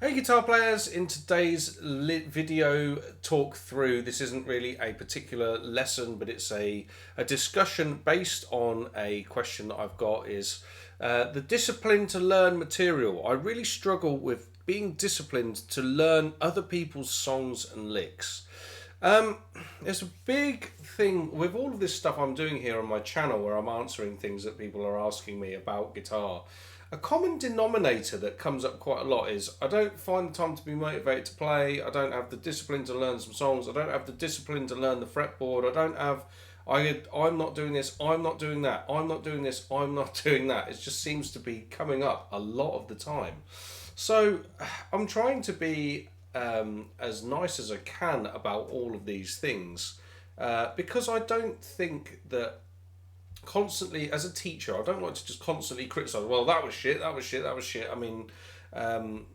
Hey guitar players, in today's video talk through, this isn't really a particular lesson, but it's a discussion based on a question that I've got is the discipline to learn material. I really struggle with being disciplined to learn other people's songs and licks. Um, there's a big thing with all of this stuff I'm doing here on my channel where I'm answering things that people are asking me about guitar. A common denominator that comes up quite a lot is I don't find the time to be motivated to play. I don't have the discipline to learn some songs. I don't have the discipline to learn the fretboard. I don't have. I'm not doing this. I'm not doing that. I'm not doing this. I'm not doing that. It just seems to be coming up a lot of the time. So I'm trying to be as nice as I can about all of these things because I don't think that constantly as a teacher I don't like to just constantly criticize. Well, that was shit. That was shit. That was shit. I mean, um,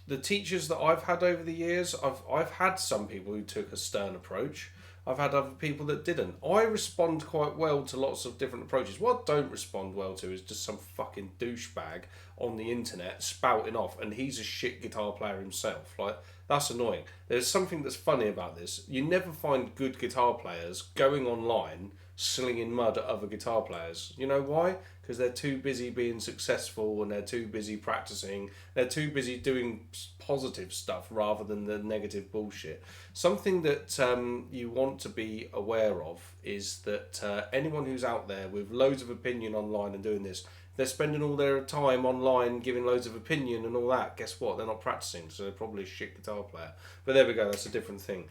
the teachers that I've had over the years, I've had some people who took a stern approach. I've had other people that didn't. I respond quite well to lots of different approaches. What I don't respond well to is just some fucking douchebag on the internet spouting off, and he's a shit guitar player himself. Like, that's annoying. There's something that's funny about this. You never find good guitar players going online slinging mud at other guitar players. You know why? Because they're too busy being successful and they're too busy practicing. They're too busy doing positive stuff rather than the negative bullshit. Something that you want to be aware of is that anyone who's out there with loads of opinion online and doing this, they're spending all their time online giving loads of opinion and all that. Guess what? They're not practicing, so they're probably a shit guitar player. But there we go. That's a different thing.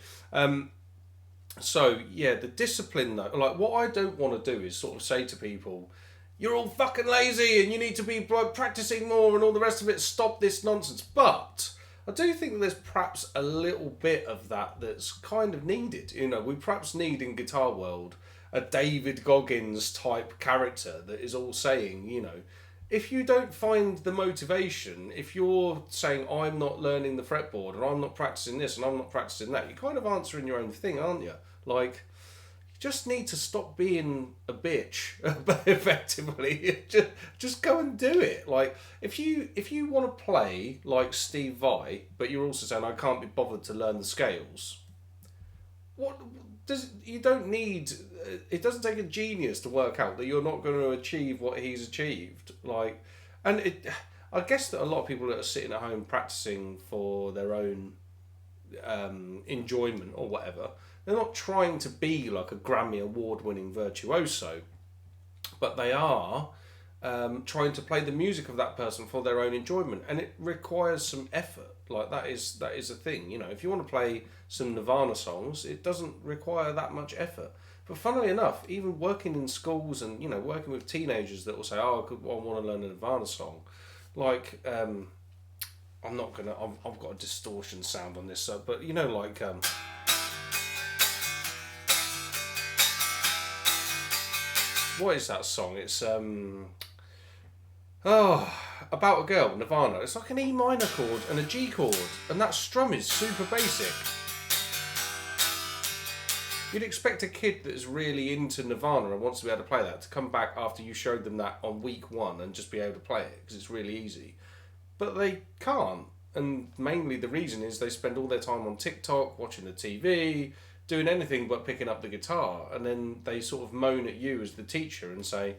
So yeah, the discipline though, like what I don't want to do is sort of say to people, "You're all fucking lazy and you need to be like, practicing more and all the rest of it. Stop this nonsense." But I do think that there's perhaps a little bit of that that's kind of needed. You know, we perhaps need in guitar world a David Goggins type character that is all saying, you know, if you don't find the motivation, if you're saying I'm not learning the fretboard and I'm not practicing this and I'm not practicing that, you're kind of answering your own thing, aren't you? Like, you just need to stop being a bitch, effectively. Just go and do it. Like, if you want to play like Steve Vai, but you're also saying I can't be bothered to learn the scales, what does you don't need it doesn't take a genius to work out that you're not going to achieve what he's achieved, like, and it I guess that a lot of people that are sitting at home practicing for their own enjoyment or whatever, they're not trying to be like a Grammy award winning virtuoso, but they are trying to play the music of that person for their own enjoyment, and it requires some effort. Like that is a thing. You know, if you want to play some Nirvana songs, it doesn't require that much effort. But funnily enough, even working in schools and working with teenagers that will say, "Oh, I want to learn a Nirvana song," like I'm not gonna. I've got a distortion sound on this, but like what is that song? It's oh, about a girl, Nirvana. It's like an E minor chord and a G chord, and that strum is super basic. You'd expect a kid that is really into Nirvana and wants to be able to play that to come back after you showed them that on week one and just be able to play it because it's really easy. But they can't, and mainly the reason is they spend all their time on TikTok, watching the TV, doing anything but picking up the guitar, and then they sort of moan at you as the teacher and say,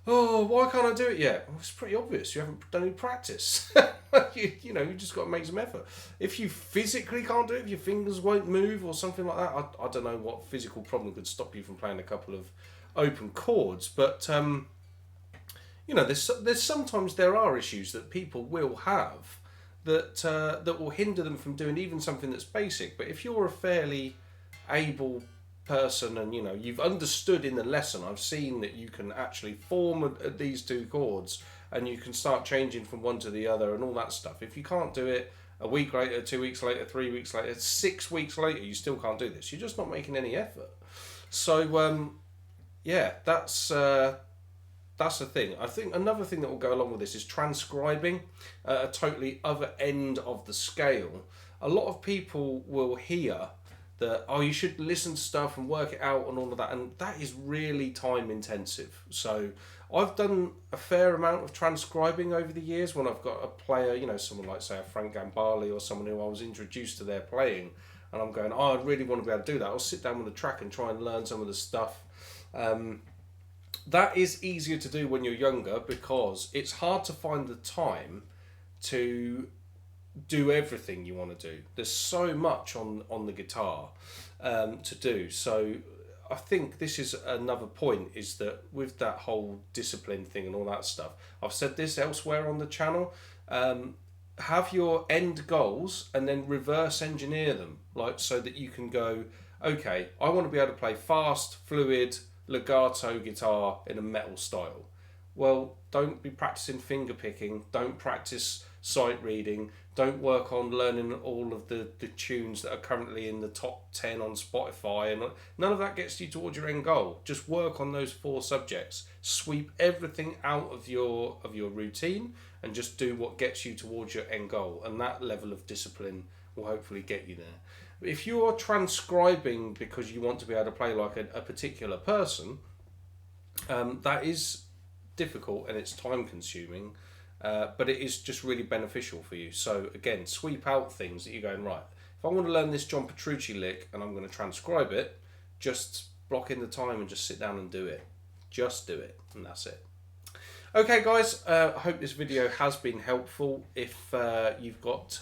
"Oh, why can't I do it yet?" Well, it's pretty obvious. You haven't done any practice. You just got to make some effort. If you physically can't do it, if your fingers won't move or something like that, I don't know what physical problem could stop you from playing a couple of open chords. But there's sometimes there are issues that people will have that will hinder them from doing even something that's basic. But if you're a fairly able person and you've understood in the lesson, I've seen that you can actually form these two chords and you can start changing from one to the other and all that stuff. If you can't do it a week later, 2 weeks later, 3 weeks later, 6 weeks later, you still can't do this, you're just not making any effort. So yeah, that's the thing. I think another thing that will go along with this is transcribing at a totally other end of the scale. A lot of people will hear that, oh, you should listen to stuff and work it out and all of that, and that is really time intensive. So I've done a fair amount of transcribing over the years when I've got a player, you know, someone like, say, a Frank Gambale or someone who I was introduced to their playing, and I'm going, oh, I really want to be able to do that. I'll sit down with the track and try and learn some of the stuff. That is easier to do when you're younger because it's hard to find the time to do everything you want to do. There's so much on the guitar to do. So I think this is another point, is that with that whole discipline thing and all that stuff, I've said this elsewhere on the channel, have your end goals and then reverse engineer them, like, so that you can go, okay, I want to be able to play fast, fluid, legato guitar in a metal style. Well, don't be practicing finger picking, don't practice sight reading, don't work on learning all of the tunes that are currently in the top 10 on Spotify, and none of that gets you towards your end goal. Just work on those 4 subjects. Sweep everything out of your routine and just do what gets you towards your end goal, and that level of discipline will hopefully get you there. If you're transcribing because you want to be able to play like a particular person, that is difficult and it's time consuming, but it is just really beneficial for you. So again, sweep out things that you're going, right, if I want to learn this John Petrucci lick and I'm going to transcribe it, just block in the time and just sit down and do it. Just do it, and that's it. Okay guys, I hope this video has been helpful. If you've got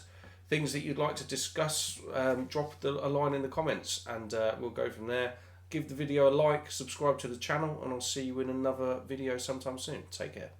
things that you'd like to discuss, drop a line in the comments, and we'll go from there. Give the video a like, subscribe to the channel, and I'll see you in another video sometime soon. Take care.